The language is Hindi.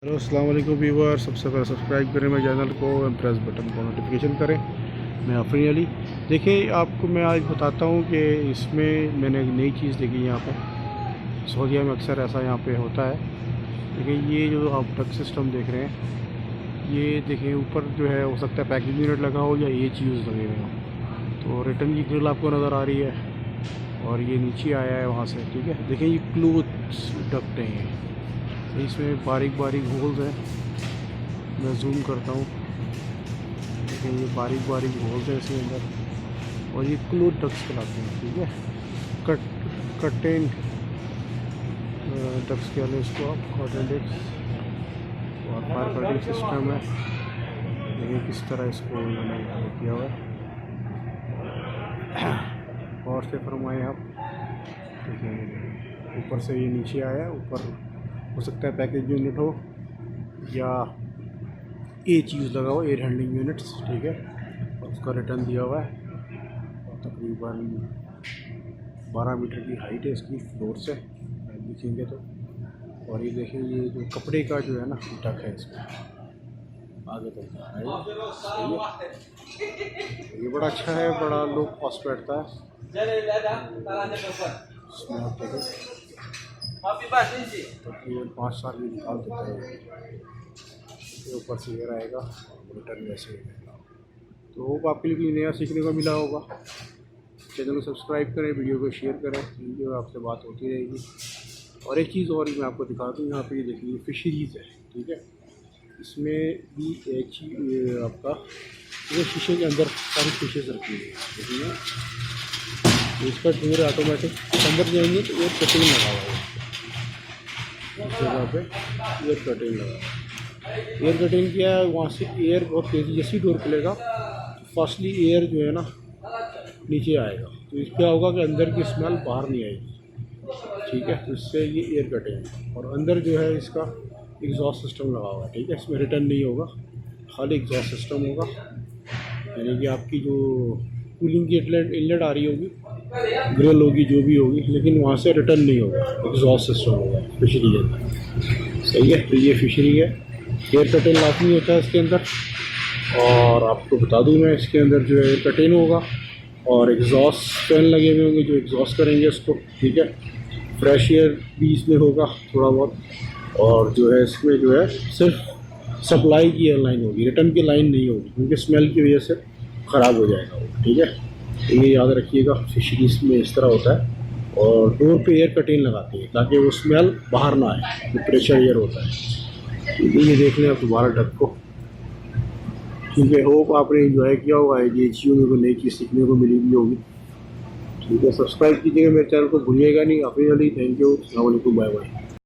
हेलो अस्सलाम वालेकुम व्यूवर। सबसे पहले सब्सक्राइब करें मेरे चैनल को, प्रेस बटन को नोटिफिकेशन करें। मैं आफरीन अली। देखिए आपको मैं आज बताता हूँ कि इसमें मैंने एक नई चीज़ देखी यहाँ पर। सऊदीया में अक्सर ऐसा यहाँ पे होता है। देखिए ये जो आप डक सिस्टम देख रहे हैं, ये देखिए ऊपर जो है हो सकता है पैकिंग यूनिट लगा हो या एच यूज़ लगे हुए हो। तो रिटर्न की ग्रिल आपको नज़र आ रही है और ये नीचे आया है वहाँ से। ठीक है, देखिए ये क्लोथ डक्ट हैं, इसमें बारीक बारीक होल्स हैं। मैं जूम करता हूँ, देखिए ये बारीक बारीक होल्स हैं इसके अंदर और ये क्लोथ डक्स कहलाते हैं। ठीक है, कटेन डक्स कह लें इसको आप, कॉटन डक्स। और फायर कटिंग सिस्टम है, देखिए किस तरह इसको उन्होंने किया हुआ है। और से फरमाएँ आप, देखिए ऊपर से ये नीचे आया है। ऊपर हो सकता है पैकेज यूनिट हो या एच यूज़ लगा हो, एयर हैंडलिंग यूनिट्स। ठीक है, और उसका रिटर्न दिया हुआ है और तकरीबन 12 मीटर की हाइट है इसकी फ्लोर से, दिखेंगे तो। और ये देखें, ये जो कपड़े का जो है ना डक है, इसमें आगे तक जा रहा है। सही है, ये बड़ा अच्छा है, बड़ा लो कॉस्ट बैठता है इसमें। आप देखें तकरीबन 5 साल में निकाल देता है। ये वीडियो ऊपर से एयर आएगा, रिटर्न वैसे रहेगा। तो होप आपके लिए कोई नया सीखने को मिला होगा। चैनल को सब्सक्राइब करें, वीडियो को शेयर करें, वीडियो आपसे बात होती रहेगी। और एक चीज़ और मैं आपको दिखा दूँ, यहाँ पे ये देखिए फिशरीज़ है। ठीक है, इसमें भी एक चीज़ आपका ये शीशे के अंदर सारी फिशेज रखी हुई है। देखिए इसका डोर ऑटोमेटिक अंदर जाएंगे तो एयर कटिंग लगा हुआ है इस जगह पे, एयर कटिंग लगा हुआ है। एयर कटिंग किया है, वहाँ से एयर बहुत तेज़ी, जैसी डोर खुलेगा फास्टली एयर जो है ना नीचे आएगा, तो इस क्या होगा कि अंदर की स्मेल बाहर नहीं आएगी। ठीक है, तो इससे ये एयर कटिंग है। और अंदर जो है इसका एग्जॉस्ट सिस्टम लगा हुआ है। ठीक है, इसमें रिटर्न नहीं होगा, खाली एग्जॉस्ट सिस्टम होगा। यानी कि आपकी जो कूलिंग की इनलेट आ रही होगी, ग्रिल होगी, जो भी होगी, लेकिन वहाँ से रिटर्न नहीं होगा, एग्जॉस्ट सिस्टम होगा फिशरी के अंदर। सही है, तो ये फिशरी है। एयर कटिंग लाजमी होता है इसके अंदर। और आपको बता दूँ मैं, इसके अंदर जो है एयर कटिंग होगा और एग्जॉस्ट फैन लगे हुए होंगे जो एग्जॉस्ट करेंगे इसको। ठीक है, फ्रेश एयर भी इसमें होगा थोड़ा बहुत। और जो है इसमें जो है सिर्फ सप्लाई की एयरलाइन होगी, रिटर्न की लाइन नहीं होगी, क्योंकि स्मेल की वजह से ख़राब हो जाएगा वो। ठीक है, तो ये याद रखिएगा, फिशरीज में इस तरह होता है। और डोर पे एयर कटिंग लगाते हैं ताकि वो स्मेल बाहर ना आए, वो प्रेशर एयर होता है। तो ये देख लें आप दोबारा डक को। ठीक है, होप आपने एंजॉय किया होगा, ये चीज़ में कोई नई चीज़ सीखने को मिली भी होगी। ठीक है, सब्सक्राइब कीजिएगा मेरे चैनल को, भूलिएगा नहीं। आफरीन अली, थैंक यू, अस्सलाम वालेकुम, बाय बाय।